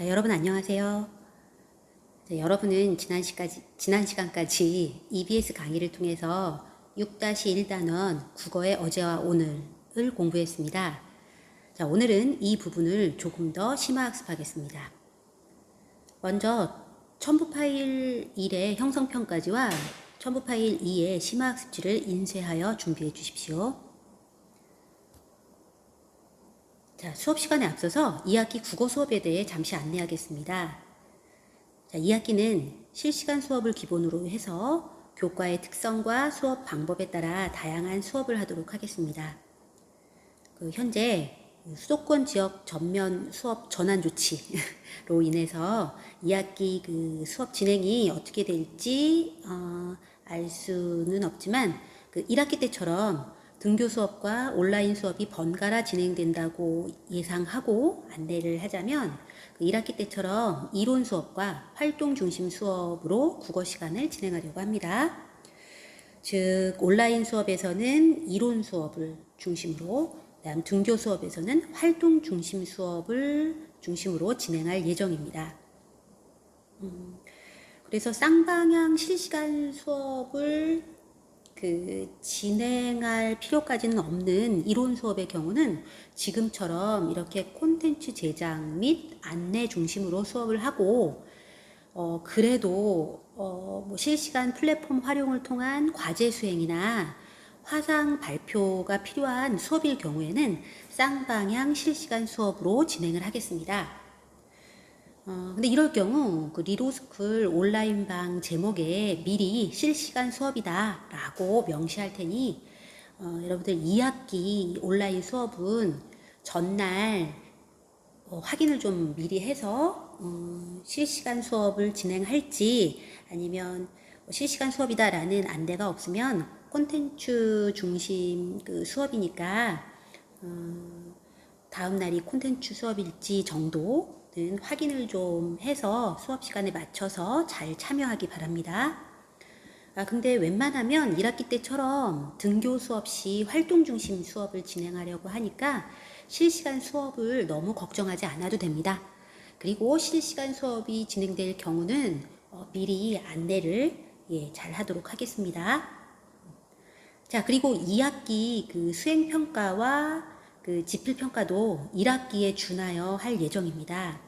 자, 여러분 안녕하세요. 자, 여러분은 지난 시간까지 EBS 강의를 통해서 6-1단원 국어의 어제와 오늘을 공부했습니다. 자, 오늘은 이 부분을 조금 더 심화학습하겠습니다. 먼저 첨부 파일 1의 형성평가지와 첨부 파일 2의 심화학습지를 인쇄하여 준비해 주십시오. 자, 수업 시간에 앞서서 2학기 국어 수업에 대해 잠시 안내하겠습니다. 자, 2학기는 실시간 수업을 기본으로 해서 교과의 특성과 수업 방법에 따라 다양한 수업을 하도록 하겠습니다. 현재 수도권 지역 전면 수업 전환 조치로 인해서 2학기 수업 진행이 어떻게 될지 알 수는 없지만 1학기 때처럼 등교 수업과 온라인 수업이 번갈아 진행된다고 예상하고 안내를 하자면 1학기 때처럼 이론 수업과 활동 중심 수업으로 국어 시간을 진행하려고 합니다. 즉 온라인 수업에서는 이론 수업을 중심으로, 그다음 등교 수업에서는 활동 중심 수업을 중심으로 진행할 예정입니다. 그래서 쌍방향 실시간 수업을 진행할 필요까지는 없는 이론 수업의 경우는 지금처럼 이렇게 콘텐츠 제작 및 안내 중심으로 수업을 하고, 그래도 실시간 플랫폼 활용을 통한 과제 수행이나 화상 발표가 필요한 수업일 경우에는 쌍방향 실시간 수업으로 진행을 하겠습니다. 근데 이럴 경우 리로스쿨 온라인방 제목에 미리 실시간 수업이다 라고 명시할 테니 여러분들 2학기 온라인 수업은 전날 확인을 좀 미리 해서 실시간 수업을 진행할지, 아니면 실시간 수업이다 라는 안내가 없으면 콘텐츠 중심 수업이니까 다음 날이 콘텐츠 수업일지 정도는 확인을 좀 해서 수업 시간에 맞춰서 잘 참여하기 바랍니다. 근데 웬만하면 1학기 때처럼 등교 수업 시 활동 중심 수업을 진행하려고 하니까 실시간 수업을 너무 걱정하지 않아도 됩니다. 그리고 실시간 수업이 진행될 경우는 미리 안내를 잘 하도록 하겠습니다. 자, 그리고 2학기 수행평가와 지필평가도 1학기에 준하여 할 예정입니다.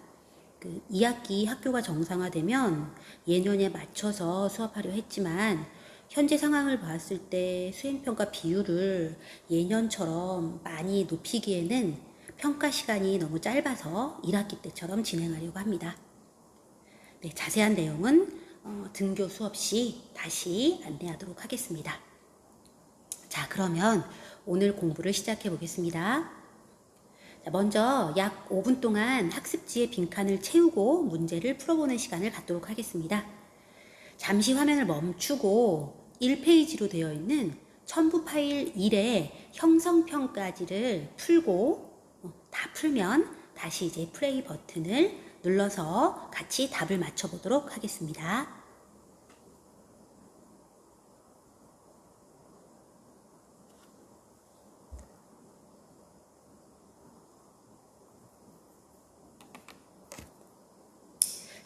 2학기 학교가 정상화되면 예년에 맞춰서 수업하려 했지만 현재 상황을 봤을 때 수행평가 비율을 예년처럼 많이 높이기에는 평가 시간이 너무 짧아서 1학기 때처럼 진행하려고 합니다. 네, 자세한 내용은 등교 수업 시 다시 안내하도록 하겠습니다. 자, 그러면 오늘 공부를 시작해 보겠습니다. 자, 먼저 약 5분 동안 학습지의 빈칸을 채우고 문제를 풀어보는 시간을 갖도록 하겠습니다. 잠시 화면을 멈추고 1페이지로 되어 있는 첨부 파일 1의 형성평가지를 풀고 다 풀면 다시 이제 플레이 버튼을 눌러서 같이 답을 맞춰보도록 하겠습니다.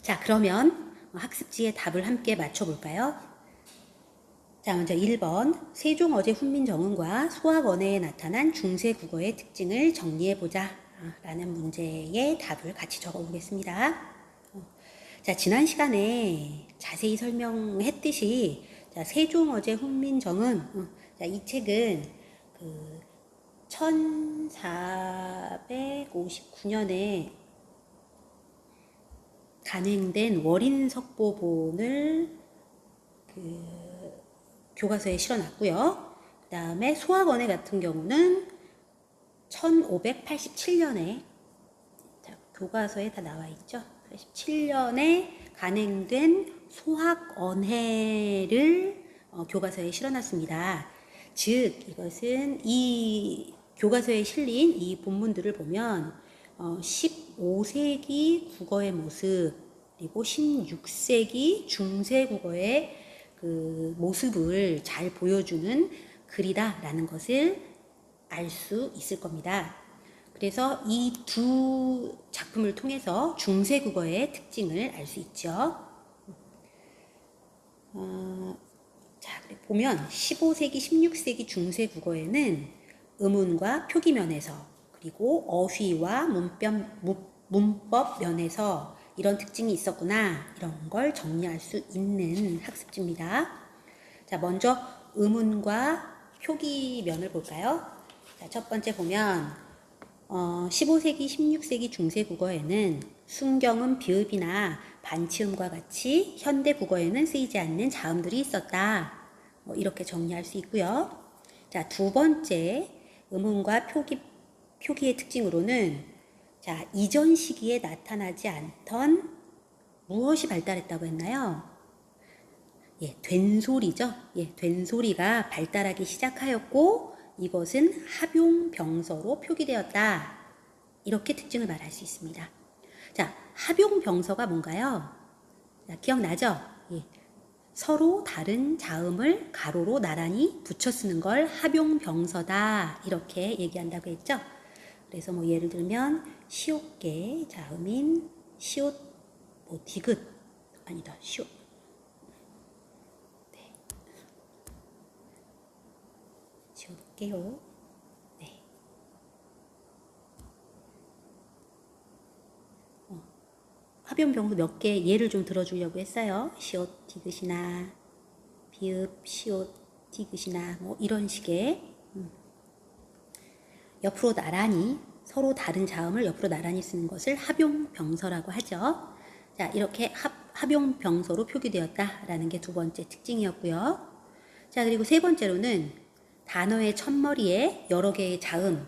자, 그러면 학습지의 답을 함께 맞춰볼까요? 자, 먼저 1번 세종어제 훈민정음과 소학원어에 나타난 중세국어의 특징을 정리해보자 라는 문제의 답을 같이 적어보겠습니다. 자, 지난 시간에 자세히 설명했듯이 자, 세종어제 훈민정음, 자, 이 책은 1459년에 간행된 월인석보본을 교과서에 실어놨고요. 그 다음에 소학원회 같은 경우는 1587년에 교과서에 다 나와 있죠. 87년에 간행된 소학언해를 교과서에 실어놨습니다. 즉 이것은 이 교과서에 실린 이 본문들을 보면 15세기 국어의 모습, 그리고 16세기 중세국어의 모습을 잘 보여주는 글이다라는 것을 알 수 있을 겁니다. 그래서 이 두 작품을 통해서 중세국어의 특징을 알 수 있죠. 자, 보면 15세기, 16세기 중세국어에는 음운과 표기 면에서 그리고 어휘와 문법 면에서 이런 특징이 있었구나, 이런 걸 정리할 수 있는 학습지입니다. 자, 먼저 음운과 표기 면을 볼까요? 자, 첫 번째 보면 15세기, 16세기 중세국어에는 순경음, 비읍이나 반치음과 같이 현대 국어에는 쓰이지 않는 자음들이 있었다. 이렇게 정리할 수 있고요. 자, 두 번째 음운과 표기의 특징으로는 자, 이전 시기에 나타나지 않던 무엇이 발달했다고 했나요? 예, 된소리죠. 예, 된소리가 발달하기 시작하였고 이것은 합용병서로 표기되었다. 이렇게 특징을 말할 수 있습니다. 자, 합용병서가 뭔가요? 자, 기억나죠? 예, 서로 다른 자음을 가로로 나란히 붙여 쓰는 걸 합용병서다, 이렇게 얘기한다고 했죠. 그래서 뭐 예를 들면 시옷개 자음인 시옷, 뭐 디귿, 아니다, 시옷, 네, 시옷개요. 네. 합용병도 몇 개 예를 좀 들어주려고 했어요. 시옷 디귿이나 비읍 시옷 디귿이나 뭐 이런 식의 옆으로 나란히 서로 다른 자음을 옆으로 나란히 쓰는 것을 합용병서라고 하죠. 자, 이렇게 합용병서로 표기되었다라는 게 두 번째 특징이었고요. 자, 그리고 세 번째로는 단어의 첫머리에 여러 개의 자음이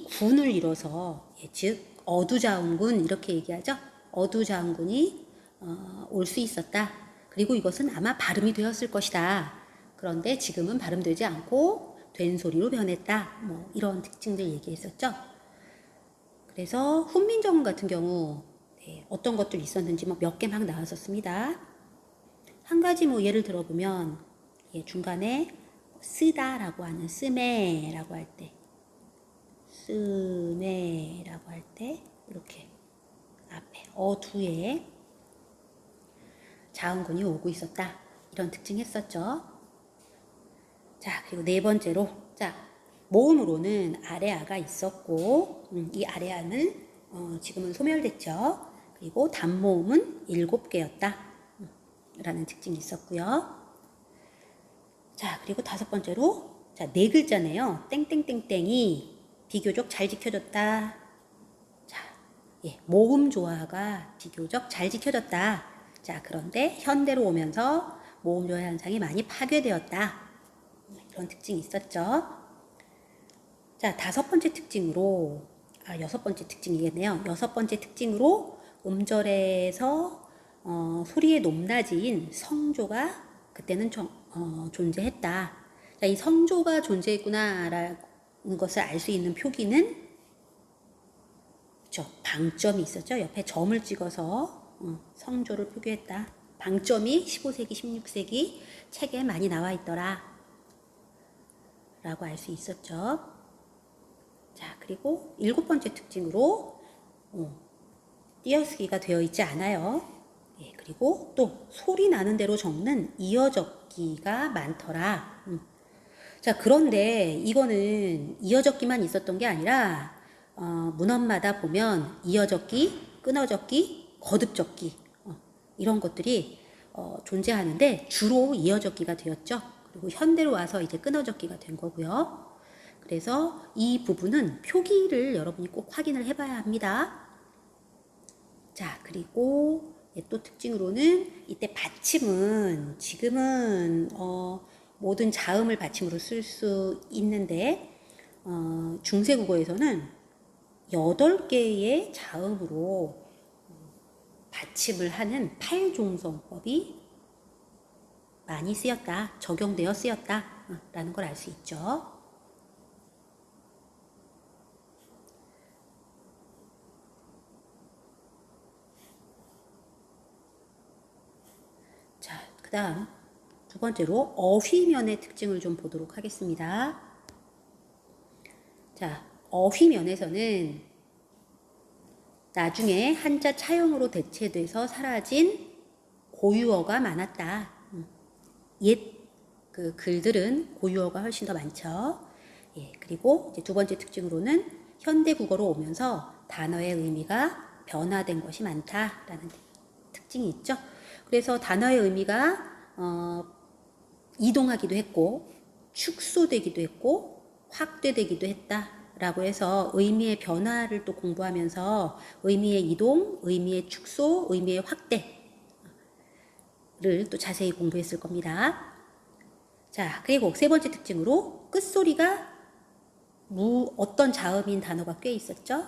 군을 이뤄서, 즉 어두자음군, 이렇게 얘기하죠. 어두자음군이 올 수 있었다. 그리고 이것은 아마 발음이 되었을 것이다. 그런데 지금은 발음되지 않고 된 소리로 변했다. 뭐 이런 특징들 얘기했었죠. 그래서 훈민정음 같은 경우 어떤 것들 있었는지 몇 개 막 나왔었습니다. 한 가지 뭐 예를 들어보면 중간에 쓰다라고 하는 쓰매라고 할 때, 쓰매라고 할 때 이렇게 앞에 어두에 자음군이 오고 있었다, 이런 특징 했었죠. 자, 그리고 네 번째로, 자, 모음으로는 아래아가 있었고 이 아래아는 지금은 소멸됐죠. 그리고 단모음은 7개였다 라는 특징이 있었고요. 자, 그리고 다섯 번째로, 자, 네 글자네요. 땡땡땡땡이 비교적 잘 지켜졌다. 자, 예, 모음 조화가 비교적 잘 지켜졌다. 자, 그런데 현대로 오면서 모음 조화 현상이 많이 파괴되었다. 이런 특징이 있었죠. 자, 다섯 번째 특징으로, 여섯 번째 특징이겠네요. 여섯 번째 특징으로 음절에서 소리의 높낮이인 성조가 그때는 존재했다. 자, 이 성조가 존재했구나라는 것을 알 수 있는 표기는 그렇죠, 방점이 있었죠. 옆에 점을 찍어서 성조를 표기했다. 방점이 15세기, 16세기 책에 많이 나와 있더라 라고 알 수 있었죠. 자, 그리고 일곱 번째 특징으로 띄어쓰기가 되어 있지 않아요. 예, 그리고 또 소리 나는 대로 적는 이어적기가 많더라. 자, 그런데 이거는 이어적기만 있었던 게 아니라 문헌마다 보면 이어적기, 끊어적기, 거듭적기 이런 것들이 존재하는데 주로 이어적기가 되었죠. 그리고 현대로 와서 이제 끊어적기가 된 거고요. 그래서 이 부분은 표기를 여러분이 꼭 확인을 해봐야 합니다. 자, 그리고 또 특징으로는 이때 받침은 지금은 모든 자음을 받침으로 쓸 수 있는데 중세국어에서는 8개의 자음으로 받침을 하는 팔종성법이 많이 쓰였다, 적용되어 쓰였다 라는 걸 알 수 있죠. 자, 그 다음 두 번째로 어휘면의 특징을 좀 보도록 하겠습니다. 자, 어휘 면에서는 나중에 한자 차용으로 대체돼서 사라진 고유어가 많았다. 옛 그 글들은 고유어가 훨씬 더 많죠. 예, 그리고 이제 두 번째 특징으로는 현대 국어로 오면서 단어의 의미가 변화된 것이 많다라는 특징이 있죠. 그래서 단어의 의미가 이동하기도 했고 축소되기도 했고 확대되기도 했다라고 해서 의미의 변화를 또 공부하면서 의미의 이동, 의미의 축소, 의미의 확대를 또 자세히 공부했을 겁니다. 자, 그리고 세 번째 특징으로 끝소리가 어떤 자음인 단어가 꽤 있었죠?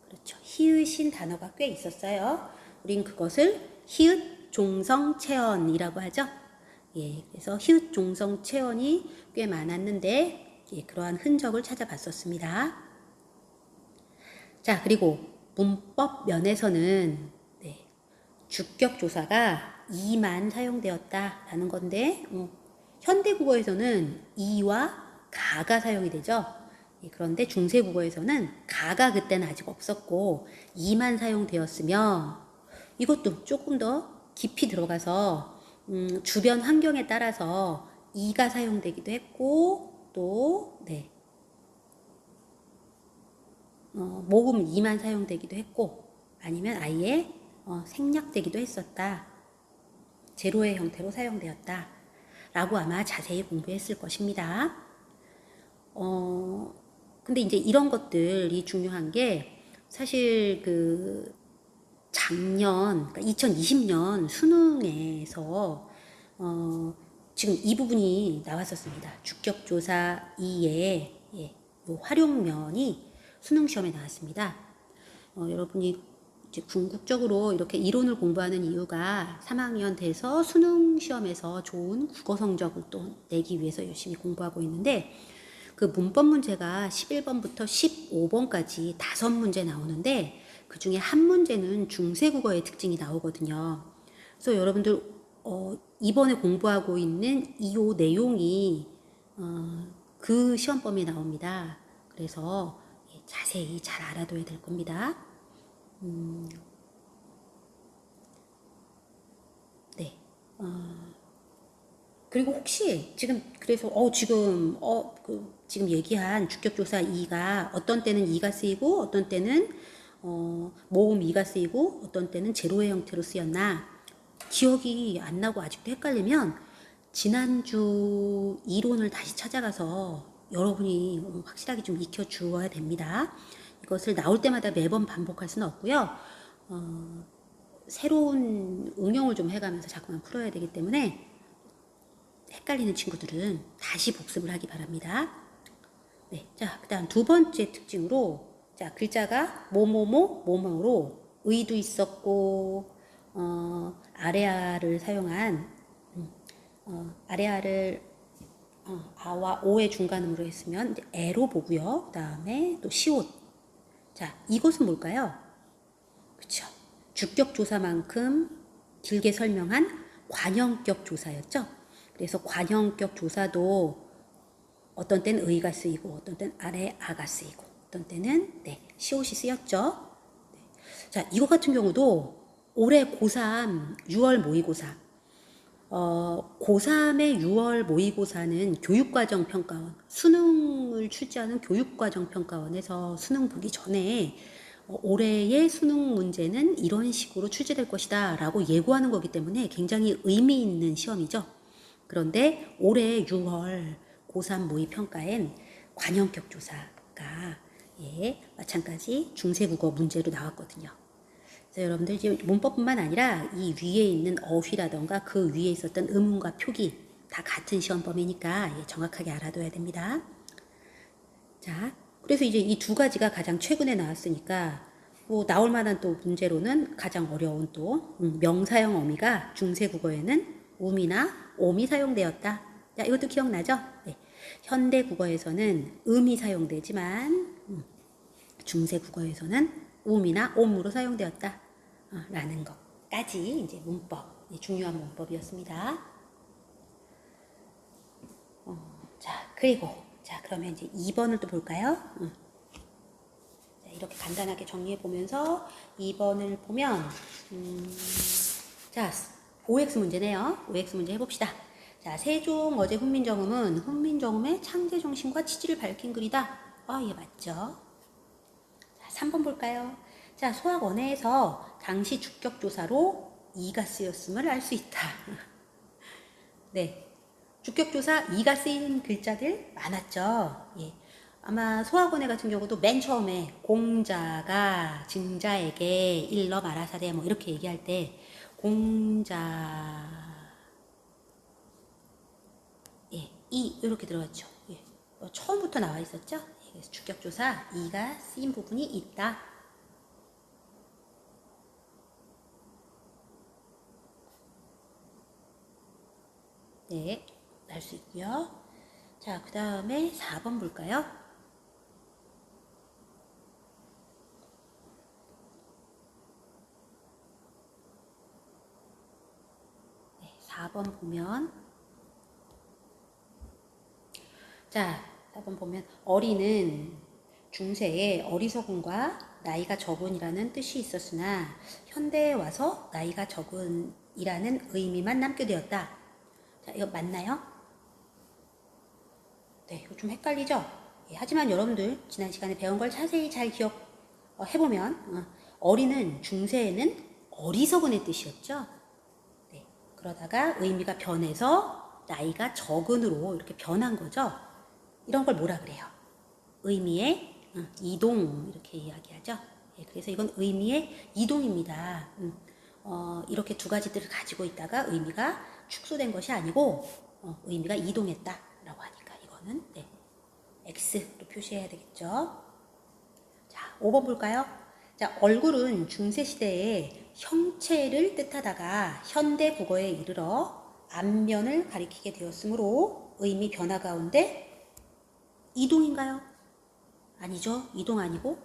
그렇죠. 히읗인 단어가 꽤 있었어요. 우린 그것을 히읗 종성 체언이라고 하죠. 예, 그래서 히읗 종성 체언이 꽤 많았는데 예, 그러한 흔적을 찾아봤었습니다. 자, 그리고 문법 면에서는 네, 주격조사가 이만 사용되었다라는 건데 현대국어에서는 이와 가가 사용이 되죠. 예, 그런데 중세국어에서는 가가 그때는 아직 없었고 이만 사용되었으며 이것도 조금 더 깊이 들어가서 주변 환경에 따라서 이가 사용되기도 했고 또 네, 모음 이만 사용되기도 했고 아니면 아예 생략되기도 했었다. 제로의 형태로 사용되었다. 라고 아마 자세히 공부했을 것입니다. 근데 이제 이런 것들이 중요한 게 사실 그 작년, 그러니까 2020년 수능에서 지금 이 부분이 나왔었습니다. 주격조사 2의 예, 활용면이 수능 시험에 나왔습니다. 여러분이 이제 궁극적으로 이렇게 이론을 공부하는 이유가 3학년 돼서 수능 시험에서 좋은 국어 성적을 또 내기 위해서 열심히 공부하고 있는데 그 문법 문제가 11번부터 15번까지 5문제 나오는데 그 중에 한 문제는 중세국어의 특징이 나오거든요. 그래서 여러분들 이번에 공부하고 있는 이 내용이 그 시험범위에 나옵니다. 그래서 자세히 잘 알아둬야 될 겁니다. 네. 그리고 혹시 지금 그래서 지금 얘기한 주격조사 2가 어떤 때는 2가 쓰이고 어떤 때는 모음 2가 쓰이고 어떤 때는 제로의 형태로 쓰였나 기억이 안 나고 아직도 헷갈리면 지난주 이론을 다시 찾아가서 여러분이 확실하게 좀 익혀 주어야 됩니다. 이것을 나올 때마다 매번 반복할 수는 없고요. 새로운 응용을 좀 해가면서 자꾸만 풀어야 되기 때문에 헷갈리는 친구들은 다시 복습을 하기 바랍니다. 네, 자, 그 다음 두 번째 특징으로 자, 글자가 뭐뭐로 의도 있었고 아래아를 사용한 아래아를 아와 오의 중간음으로 했으면 이제 애로 보고요. 그 다음에 또 시옷. 자, 이것은 뭘까요? 그렇죠. 주격 조사만큼 길게 설명한 관형격 조사였죠. 그래서 관형격 조사도 어떤 때는 의가 쓰이고 어떤 때는 아래 아가 쓰이고 어떤 때는 네, 시옷이 쓰였죠. 네. 자, 이거 같은 경우도 올해 고3 6월 모의고사 고3의 6월 모의고사는 교육과정 평가원, 수능을 출제하는 교육과정 평가원에서 수능 보기 전에 올해의 수능 문제는 이런 식으로 출제될 것이다 라고 예고하는 거기 때문에 굉장히 의미 있는 시험이죠. 그런데 올해 6월 고3 모의평가엔 관형격 조사가 예, 마찬가지 중세국어 문제로 나왔거든요. 그래서 여러분들 지금 문법뿐만 아니라 이 위에 있는 어휘라던가 그 위에 있었던 음운과 표기 다 같은 시험 범위니까 예, 정확하게 알아둬야 됩니다. 자, 그래서 이제 이 두 가지가 가장 최근에 나왔으니까 뭐 나올 만한 또 문제로는 가장 어려운 또 명사형 어미가 중세국어에는 음이나 옴이 사용되었다. 자, 이것도 기억나죠? 네. 현대 국어에서는 음이 사용되지만 중세 국어에서는 음이나 옴으로 사용되었다. 라는 것까지 이제 문법, 중요한 문법이었습니다. 자, 그리고 자, 그러면 이제 2번을 또 볼까요? 자, 이렇게 간단하게 정리해 보면서 2번을 보면, 자, OX 문제네요. OX 문제 해봅시다. 자, 세종 어제 훈민정음은 훈민정음의 창제 정신과 취지를 밝힌 글이다. 아, 예, 맞죠? 자, 3번 볼까요? 자, 소학 원회에서 당시 주격조사로 이가 쓰였음을 알 수 있다. 네. 주격조사 이가 쓰인 글자들 많았죠. 예. 아마 소학원회 같은 경우도 맨 처음에 공자가 증자에게 일러 말하사대 뭐 이렇게 얘기할 때 공자 이 이렇게 들어갔죠. 예. 처음부터 나와 있었죠. 예. 그래서 주격조사 이가 쓰인 부분이 있다. 네, 알 수 있고요. 자, 그 다음에 4번 볼까요? 네, 4번 보면 자, 4번 보면 어리는 중세에 어리석음과 나이가 적은이라는 뜻이 있었으나 현대에 와서 나이가 적은이라는 의미만 남게 되었다. 자, 이거 맞나요? 네, 이거 좀 헷갈리죠? 예, 하지만 여러분들 지난 시간에 배운 걸 자세히 잘 기억해보면 어리는 중세에는 어리석은의 뜻이었죠. 네, 그러다가 의미가 변해서 나이가 적은으로 이렇게 변한 거죠. 이런 걸 뭐라 그래요? 의미의 이동 이렇게 이야기하죠. 예, 그래서 이건 의미의 이동입니다. 이렇게 두 가지들을 가지고 있다가 의미가 축소된 것이 아니고 의미가 이동했다라고 하니까 이거는 네, X로 표시해야 되겠죠. 자, 5번 볼까요? 자, 얼굴은 중세시대의 형체를 뜻하다가 현대 국어에 이르러 안면을 가리키게 되었으므로 의미 변화 가운데 이동인가요? 아니죠. 이동 아니고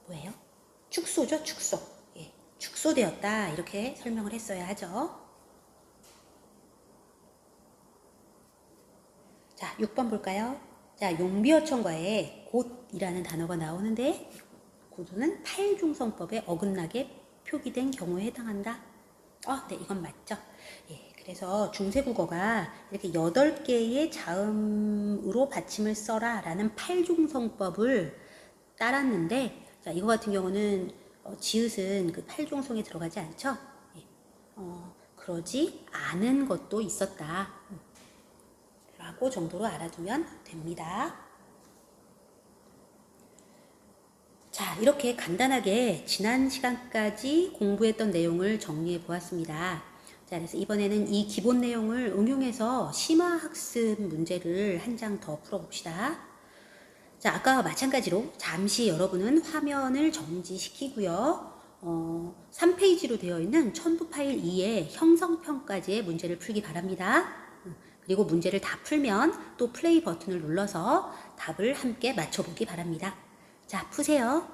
뭐예요? 축소죠. 축소. 예, 축소되었다. 이렇게 설명을 했어야 하죠. 자, 6번 볼까요? 자, 용비어천과에 곧이라는 단어가 나오는데 곧은 팔중성법에 어긋나게 표기된 경우에 해당한다. 네, 이건 맞죠. 예, 그래서 중세국어가 이렇게 8개의 자음으로 받침을 써라 라는 팔중성법을 따랐는데, 자, 이거 같은 경우는 지읒은 그 팔중성에 들어가지 않죠. 예, 그러지 않은 것도 있었다 라고 정도로 알아두면 됩니다. 자, 이렇게 간단하게 지난 시간까지 공부했던 내용을 정리해 보았습니다. 자, 그래서 이번에는 이 기본 내용을 응용해서 심화학습 문제를 한 장 더 풀어봅시다. 자, 아까와 마찬가지로 잠시 여러분은 화면을 정지시키고요. 3페이지로 되어 있는 첨부 파일 2의 형성편까지의 문제를 풀기 바랍니다. 그리고 문제를 다 풀면 또 플레이 버튼을 눌러서 답을 함께 맞춰보기 바랍니다. 자, 푸세요.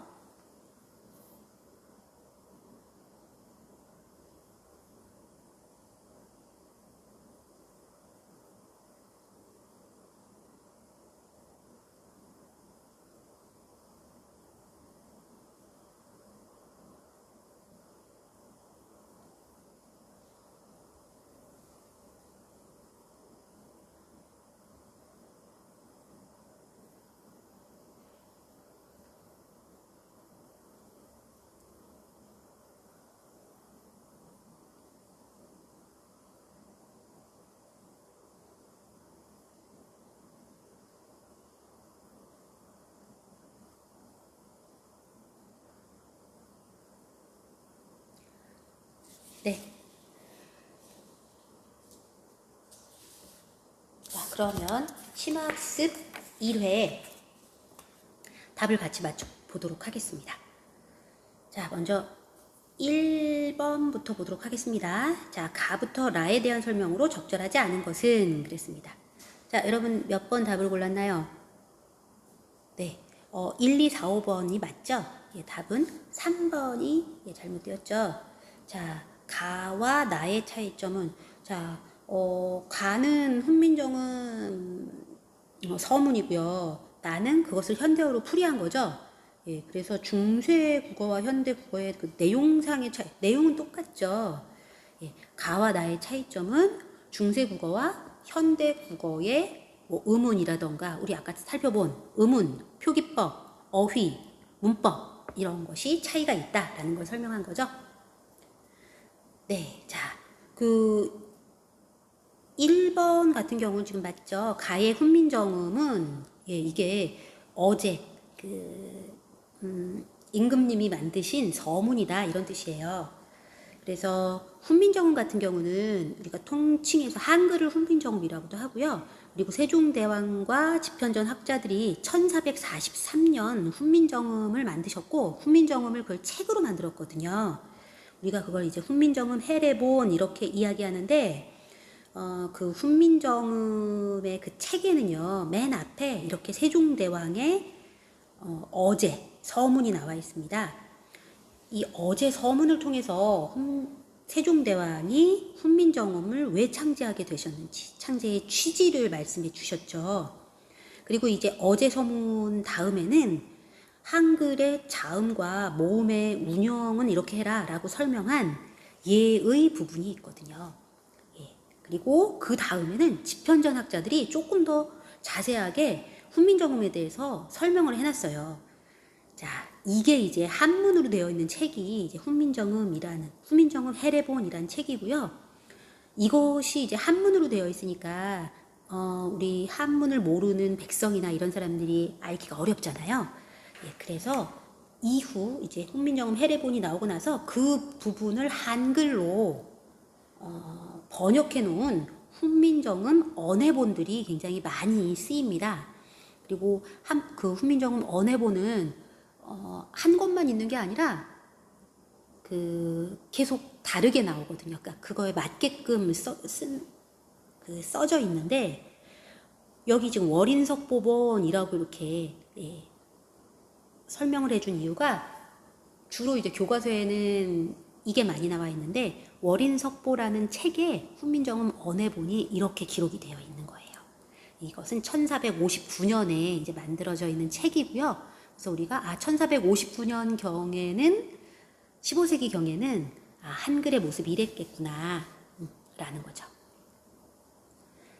네. 자, 그러면 심화학습 1회 답을 같이 맞춰보도록 하겠습니다. 자, 먼저 1번부터 보도록 하겠습니다. 자, 가부터 라에 대한 설명으로 적절하지 않은 것은 그랬습니다. 자, 여러분 몇 번 답을 골랐나요? 네. 1, 2, 4, 5번이 맞죠? 예, 답은 3번이 예, 잘못되었죠. 자, 가와 나의 차이점은 자, 가는 훈민정음 서문이고요. 나는 그것을 현대어로 풀이한 거죠. 예, 그래서 중세 국어와 현대 국어의 그 내용상의 차이, 내용은 똑같죠. 예, 가와 나의 차이점은 중세 국어와 현대 국어의 뭐 음운이라던가 우리 아까 살펴본 음운, 표기법, 어휘, 문법 이런 것이 차이가 있다라는 걸 설명한 거죠. 네, 자, 그 1번 같은 경우는 지금 맞죠? 가의 훈민정음은 예, 이게 어제 임금님이 만드신 서문이다 이런 뜻이에요. 그래서 훈민정음 같은 경우는 우리가 통칭해서 한글을 훈민정음이라고도 하고요. 그리고 세종대왕과 집현전 학자들이 1443년 훈민정음을 만드셨고 훈민정음을 그걸 책으로 만들었거든요. 우리가 그걸 이제 훈민정음 해례본 이렇게 이야기하는데 그 훈민정음의 그 책에는요, 맨 앞에 이렇게 세종대왕의 어제 서문이 나와 있습니다. 이 어제 서문을 통해서 세종대왕이 훈민정음을 왜 창제하게 되셨는지 창제의 취지를 말씀해 주셨죠. 그리고 이제 어제 서문 다음에는 한글의 자음과 모음의 운영은 이렇게 해라 라고 설명한 예의 부분이 있거든요. 그리고 그 다음에는 집현전 학자들이 조금 더 자세하게 훈민정음에 대해서 설명을 해놨어요. 자, 이게 이제 한문으로 되어 있는 책이 이제 훈민정음 해례본이라는 책이고요. 이것이 이제 한문으로 되어 있으니까 우리 한문을 모르는 백성이나 이런 사람들이 알기가 어렵잖아요. 예, 그래서 이후 이제 훈민정음 해례본이 나오고 나서 그 부분을 한글로 번역해 놓은 훈민정음 언해본들이 굉장히 많이 쓰입니다. 그리고 그 훈민정음 언해본은 한 권만 있는 게 아니라 계속 다르게 나오거든요. 그러니까 그거에 맞게끔 써져 있는데 여기 지금 월인석보본이라고 이렇게 설명을 해준 이유가 주로 이제 교과서에는 이게 많이 나와 있는데 월인석보라는 책에 훈민정음 언해본이 이렇게 기록이 되어 있는 거예요. 이것은 1459년에 이제 만들어져 있는 책이고요. 그래서 우리가 1459년 경에는 15세기 경에는 한글의 모습이 이랬겠구나 라는 거죠.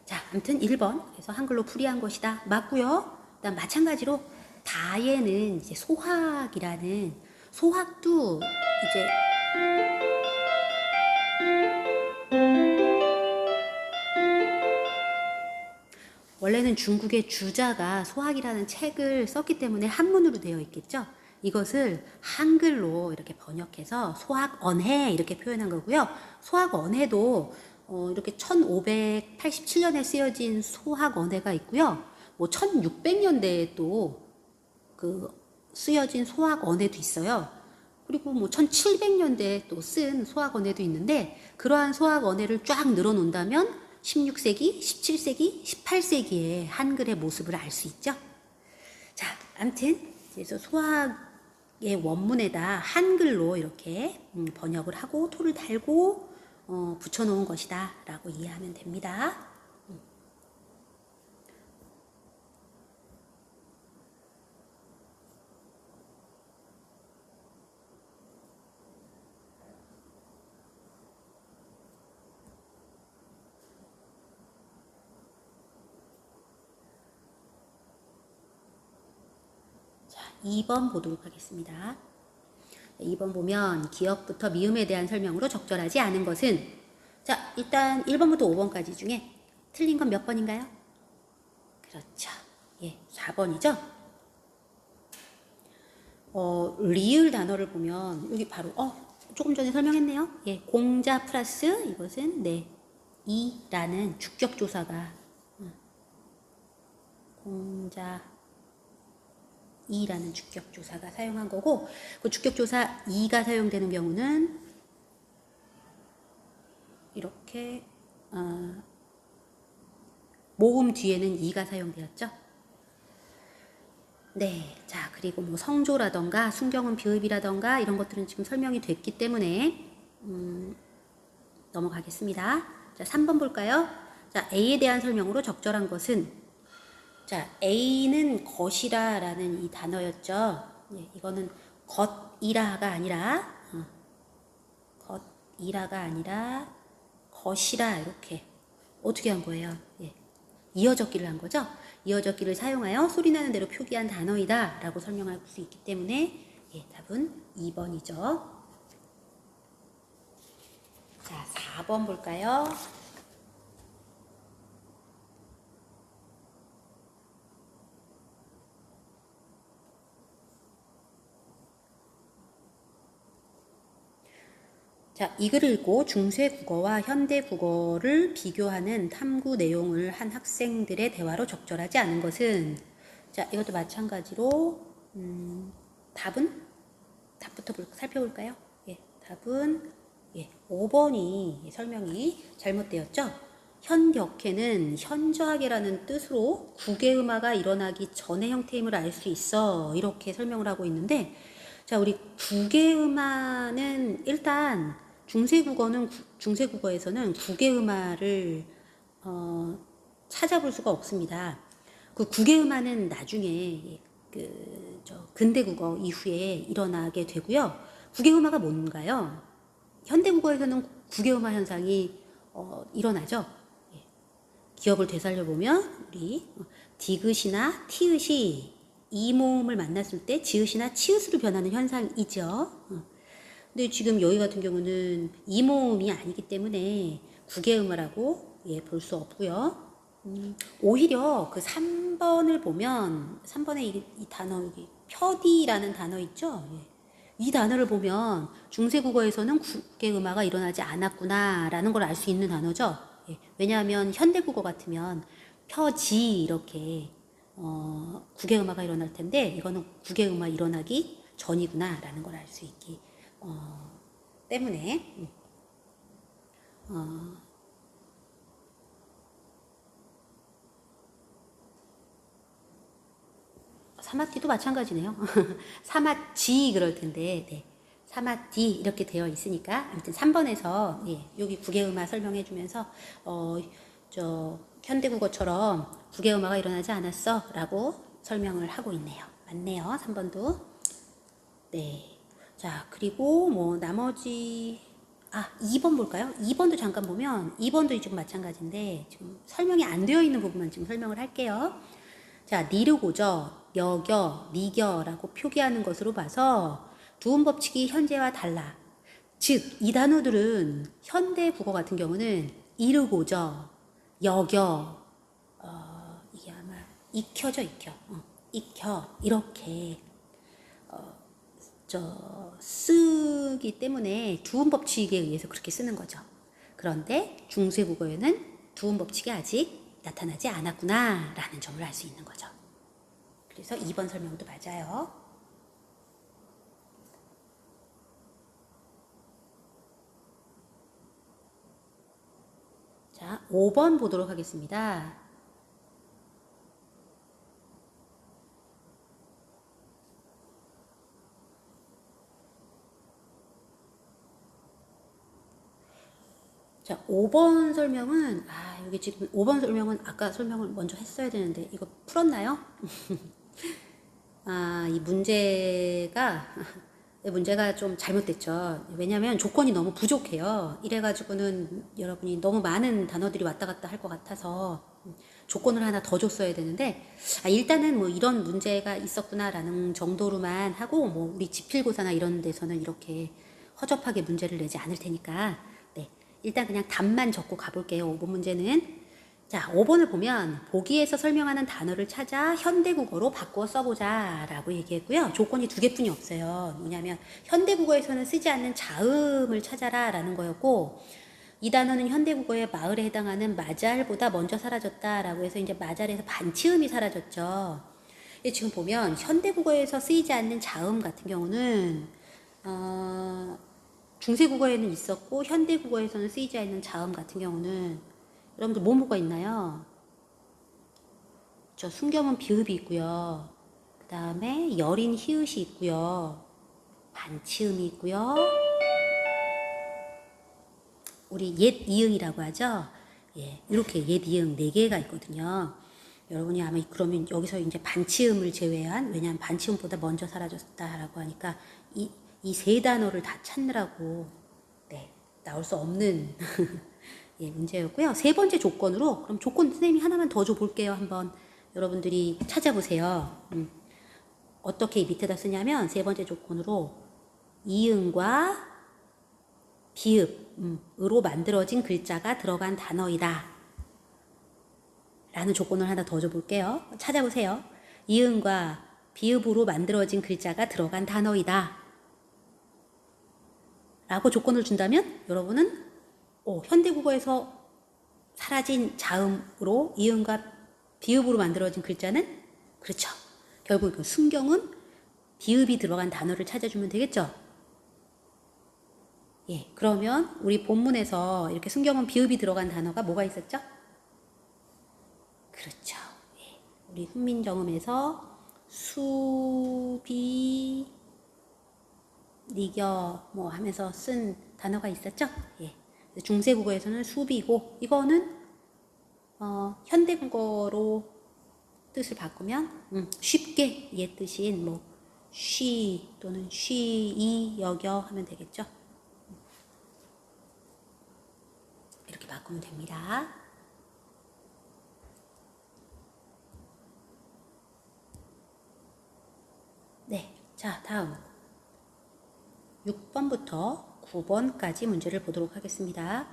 자, 아무튼 1번 그래서 한글로 풀이한 것이다 맞고요. 그다음 마찬가지로 다에는 이제 소학이라는 소학도 이제 원래는 중국의 주자가 소학이라는 책을 썼기 때문에 한문으로 되어 있겠죠. 이것을 한글로 이렇게 번역해서 소학언해 이렇게 표현한 거고요. 소학언해도 이렇게 1587년에 쓰여진 소학언해가 있고요. 뭐 1600년대에 또 쓰여진 소학언해도 있어요. 그리고 뭐 1700년대에 또 쓴 소학언해도 있는데 그러한 소학언해를 쫙 늘어놓는다면 16세기, 17세기, 18세기의 한글의 모습을 알 수 있죠. 자, 아무튼 그래서 소학의 원문에다 한글로 이렇게 번역을 하고 토를 달고 붙여놓은 것이다 라고 이해하면 됩니다. 자, 2번 보도록 하겠습니다. 2번 보면 기역부터 미음에 대한 설명으로 적절하지 않은 것은 자, 일단 1번부터 5번까지 중에 틀린 건 몇 번인가요? 그렇죠. 예, 4번이죠. 리을 단어를 보면 여기 바로 조금 전에 설명했네요. 예, 공자 플러스 이것은 네, 이라는 주격조사가 공자 이라는 주격조사가 사용한 거고 그 주격조사 이가 사용되는 경우는 이렇게 모음 뒤에는 이가 사용되었죠. 네, 자 그리고 뭐 성조라던가 순경은 비읍이라던가 이런 것들은 지금 설명이 됐기 때문에 넘어가겠습니다. 자 3번 볼까요? 자 A에 대한 설명으로 적절한 것은 자, A는 것이라라는 이 단어였죠. 예, 이거는 것이라가 아니라 것이라가 아니라 것이라 이렇게 어떻게 한 거예요? 예, 이어적기를 한 거죠. 이어적기를 사용하여 소리나는 대로 표기한 단어이다 라고 설명할 수 있기 때문에 예, 답은 2번이죠. 자, 4번 볼까요? 자, 이 글을 읽고 중세 국어와 현대 국어를 비교하는 탐구 내용을 한 학생들의 대화로 적절하지 않은 것은, 자, 이것도 마찬가지로 답부터 살펴볼까요? 예, 답은 5번이 설명이 잘못되었죠. 현격해는 현저하게라는 뜻으로 국외음화가 일어나기 전의 형태임을 알 수 있어 이렇게 설명을 하고 있는데, 자, 우리 국외음화는 일단 중세국어에서는 국외음화를 찾아볼 수가 없습니다. 그 국외음화는 나중에 근대국어 이후에 일어나게 되고요. 국외음화가 뭔가요? 현대국어에서는 국외음화 현상이 일어나죠. 예. 기억을 되살려 보면 우리 디귿이나 티읕이 이모음을 만났을 때 지읒이나 치읓으로 변하는 현상이죠. 근데 지금 여기 같은 경우는 이모음이 아니기 때문에 국외음화라고 볼 수 없고요. 오히려 그 3번을 보면 3번에 이 단어 여기 표디라는 단어 있죠. 이 단어를 보면 중세국어에서는 국외음화가 일어나지 않았구나라는 걸 알 수 있는 단어죠. 왜냐하면 현대국어 같으면 표지 이렇게 국외음화가 일어날 텐데 이거는 국외음화 일어나기 전이구나라는 걸 알 수 있기 때문에 사마티도 마찬가지네요. 사마지 그럴 텐데 네. 사마티 이렇게 되어 있으니까 아무튼 3번에서 여기 국외음화 설명해 주면서 현대국어처럼 국외음화가 일어나지 않았어 라고 설명을 하고 있네요. 맞네요. 3번도. 네. 자, 그리고 뭐 나머지 2번 볼까요? 2번도 잠깐 보면 2번도 지금 마찬가지인데 지금 설명이 안 되어 있는 부분만 지금 설명을 할게요. 자, 니르고저, 여겨, 니겨라고 표기하는 것으로 봐서 두음 법칙이 현재와 달라. 즉, 이 단어들은 현대 국어 같은 경우는 이르고저, 여겨, 이게 아마 익혀져 익혀 이렇게 쓰기 때문에 두음 법칙에 의해서 그렇게 쓰는 거죠. 그런데 중세 국어에는 두음 법칙이 아직 나타나지 않았구나 라는 점을 알 수 있는 거죠. 그래서 2번 설명도 맞아요. 자, 5번 보도록 하겠습니다. 자, 5번 설명은 여기 지금 5번 설명은 아까 설명을 먼저 했어야 되는데 이거 풀었나요? 이 문제가 좀 잘못됐죠. 왜냐하면 조건이 너무 부족해요. 이래가지고는 여러분이 너무 많은 단어들이 왔다 갔다 할 것 같아서 조건을 하나 더 줬어야 되는데 일단은 뭐 이런 문제가 있었구나라는 정도로만 하고 뭐 우리 지필고사나 이런 데서는 이렇게 허접하게 문제를 내지 않을 테니까 일단 그냥 답만 적고 가볼게요. 5번 문제는. 자, 5번을 보면 보기에서 설명하는 단어를 찾아 현대국어로 바꾸어 써보자 라고 얘기했고요. 조건이 2개뿐이 없어요. 뭐냐면 현대국어에서는 쓰지 않는 자음을 찾아라 라는 거였고, 이 단어는 현대국어의 마을에 해당하는 마잘보다 먼저 사라졌다 라고 해서 이제 마잘에서 반치음이 사라졌죠. 지금 보면 현대국어에서 쓰이지 않는 자음 같은 경우는 중세국어에는 있었고 현대국어에서는 쓰이지 않는 자음 같은 경우는 여러분들 뭐가 있나요? 순겸은 비읍이 있고요. 그 다음에 여린 히읗이 있고요. 반치음이 있고요. 우리 옛 이응이라고 하죠. 이렇게 옛 이응 4개가 있거든요. 여러분이 아마 그러면 여기서 이제 반치음을 제외한, 왜냐하면 반치음보다 먼저 사라졌다라고 하니까 이 세 단어를 다 찾느라고 네, 나올 수 없는 예, 문제였고요. 세 번째 조건으로, 그럼 조건 선생님이 하나만 더 줘볼게요. 한번 여러분들이 찾아보세요. 어떻게 밑에다 쓰냐면 세 번째 조건으로 이응과 비읍으로 만들어진 글자가 들어간 단어이다 라는 조건을 하나 더 줘볼게요. 찾아보세요. 이응과 비읍으로 만들어진 글자가 들어간 단어이다 라고 조건을 준다면 여러분은 현대국어에서 사라진 자음으로 이응과 비읍으로 만들어진 글자는, 그렇죠, 결국 그 순경은 비읍이 들어간 단어를 찾아주면 되겠죠. 예, 그러면 우리 본문에서 이렇게 순경은 비읍이 들어간 단어가 뭐가 있었죠? 그렇죠. 예, 우리 훈민정음에서 수비 니겨 뭐 하면서 쓴 단어가 있었죠? 예. 중세국어에서는 수비고, 이거는 현대국어로 뜻을 바꾸면 쉽게 옛 뜻인 뭐 쉬 또는 쉬이 여겨 하면 되겠죠. 이렇게 바꾸면 됩니다. 네, 자 다음 6번부터 9번까지 문제를 보도록 하겠습니다.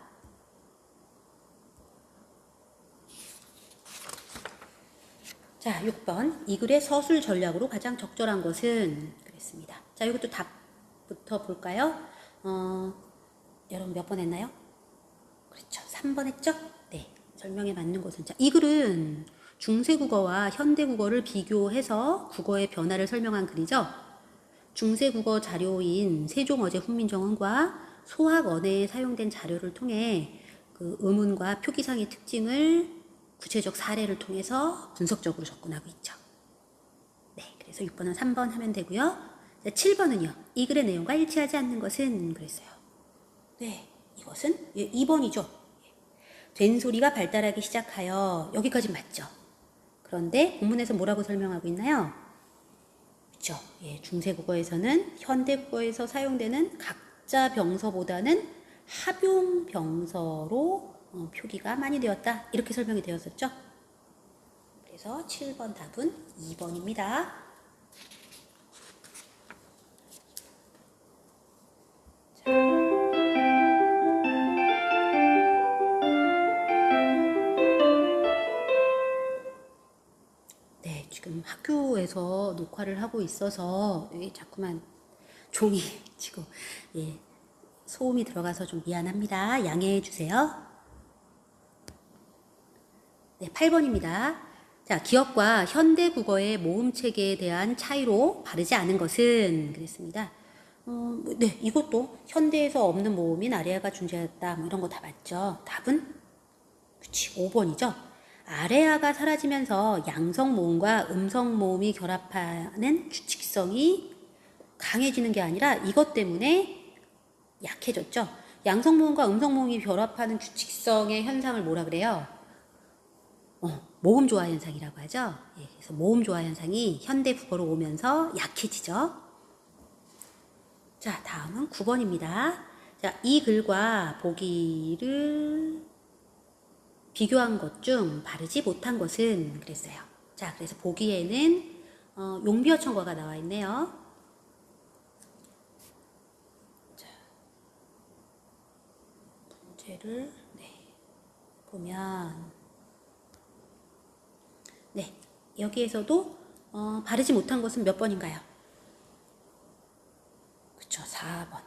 자, 6번. 이 글의 서술 전략으로 가장 적절한 것은? 그랬습니다. 자, 이것도 답부터 볼까요? 여러분 몇 번 했나요? 그렇죠. 3번 했죠? 네. 설명에 맞는 것은. 자, 이 글은 중세국어와 현대국어를 비교해서 국어의 변화를 설명한 글이죠. 중세국어 자료인 세종어제 훈민정음과 소학언어에 사용된 자료를 통해 그 음운과 표기상의 특징을 구체적 사례를 통해서 분석적으로 접근하고 있죠. 네, 그래서 6번은 3번 하면 되고요. 자, 7번은요. 이 글의 내용과 일치하지 않는 것은? 그랬어요. 네, 이것은 2번이죠. 된소리가 발달하기 시작하여, 여기까지 맞죠. 그런데 본문에서 뭐라고 설명하고 있나요? 그렇죠. 예, 중세국어에서는 현대국어에서 사용되는 각자 병서보다는 합용 병서로 표기가 많이 되었다. 이렇게 설명이 되었었죠. 그래서 7번 답은 2번입니다. 네, 지금 학교에서 녹화를 하고 있어서 자꾸만 종이 치고 소음이 들어가서 좀 미안합니다. 양해해 주세요. 네, 8번입니다. 자, 기억과 현대국어의 모음체계에 대한 차이로 바르지 않은 것은? 그랬습니다. 네, 이것도 현대에서 없는 모음인 아레아가 존재했다. 뭐 이런 거 다 맞죠? 답은? 그치, 5번이죠. 아레아가 사라지면서 양성 모음과 음성 모음이 결합하는 규칙성이 강해지는 게 아니라 이것 때문에 약해졌죠. 양성 모음과 음성 모음이 결합하는 규칙성의 현상을 뭐라 그래요? 모음 조화 현상이라고 하죠. 예, 그래서 모음 조화 현상이 현대 국어로 오면서 약해지죠. 자, 다음은 9번입니다. 자, 이 글과 보기를 비교한 것 중 바르지 못한 것은? 그랬어요. 자, 그래서 보기에는 용비어천과가 나와 있네요. 자, 문제를 보면 네, 여기에서도 바르지 못한 것은 몇 번인가요? 그쵸, 4번.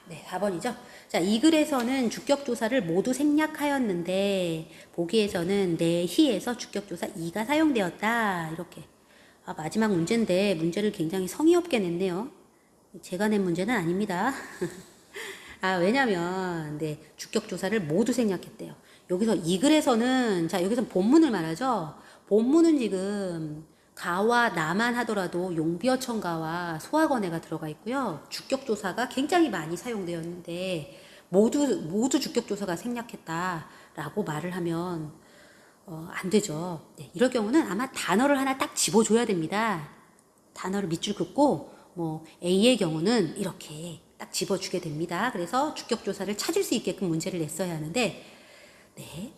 네, 4번이죠. 자, 이 글에서는 주격조사를 모두 생략하였는데 보기에서는 내 희에서 주격조사 이가 사용되었다. 이렇게. 마지막 문제인데 문제를 굉장히 성의 없게 냈네요. 제가 낸 문제는 아닙니다. 왜냐면 주격조사를 모두 생략했대요. 여기서 이 글에서는, 자, 여기서 본문을 말하죠. 본문은 지금 가와 나만 하더라도 용비어천가와 소학원해가 들어가 있고요. 주격조사가 굉장히 많이 사용되었는데 모두 주격조사가 생략했다라고 말을 하면 안 되죠. 네, 이럴 경우는 아마 단어를 하나 딱 집어줘야 됩니다. 단어를 밑줄 긋고 뭐 A의 경우는 이렇게 딱 집어주게 됩니다. 그래서 주격조사를 찾을 수 있게끔 문제를 냈어야 하는데 네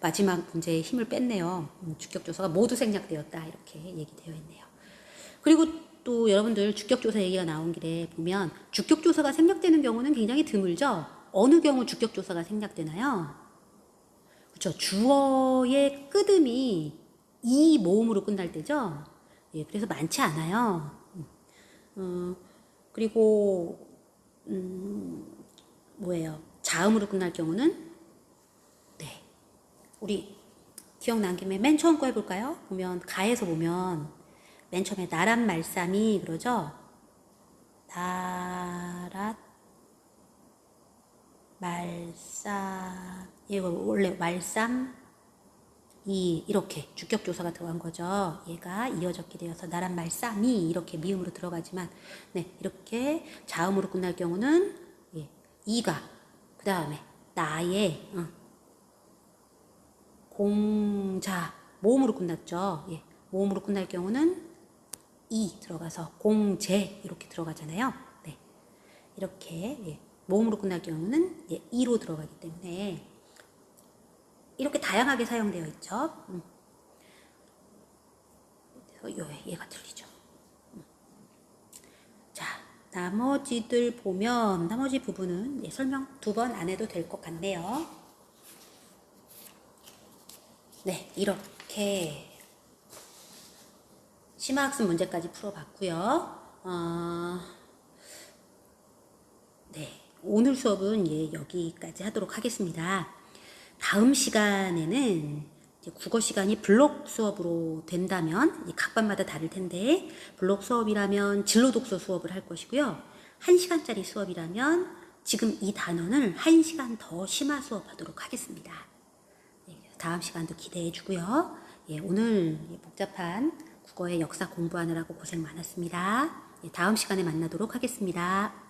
마지막 문제에 힘을 뺐네요. 주격조사가 모두 생략되었다 이렇게 얘기되어 있네요. 그리고 또 여러분들 주격조사 얘기가 나온 길에 보면 주격조사가 생략되는 경우는 굉장히 드물죠. 어느 경우 주격조사가 생략되나요? 그렇죠. 주어의 끄듬이 이 모음으로 끝날 때죠. 예, 그래서 많지 않아요. 그리고 뭐예요? 자음으로 끝날 경우는 네, 우리 기억난 김에 맨 처음 거 해볼까요? 보면 가에서 보면 맨 처음에 나랏 말쌈이 그러죠. 나랏 말쌈 이거 원래 말쌈 이 이렇게 주격조사가 들어간 거죠. 얘가 이어졌게 되어서 나란 말쌈이 이렇게 미음으로 들어가지만 네 이렇게 자음으로 끝날 경우는 예, 이가 그 다음에 나의 공자 모음으로 끝났죠. 예, 모음으로 끝날 경우는 이 들어가서 공제 이렇게 들어가잖아요. 네, 이렇게 예, 모음으로 끝날 경우는 예, 이로 들어가기 때문에 이렇게 다양하게 사용되어 있죠. 그래서 얘가 틀리죠. 자, 나머지들 보면 나머지 부분은 예, 설명 2번 안 해도 될 것 같네요. 네, 이렇게 심화학습 문제까지 풀어봤고요. 네, 오늘 수업은 예, 여기까지 하도록 하겠습니다. 다음 시간에는 이제 국어 시간이 블록 수업으로 된다면 각 반마다 다를 텐데 블록 수업이라면 진로 독서 수업을 할 것이고요. 1시간짜리 수업이라면 지금 이 단원을 1시간 더 심화 수업하도록 하겠습니다. 네, 다음 시간도 기대해 주고요. 예, 오늘 복잡한 국어의 역사 공부하느라고 고생 많았습니다. 예, 다음 시간에 만나도록 하겠습니다.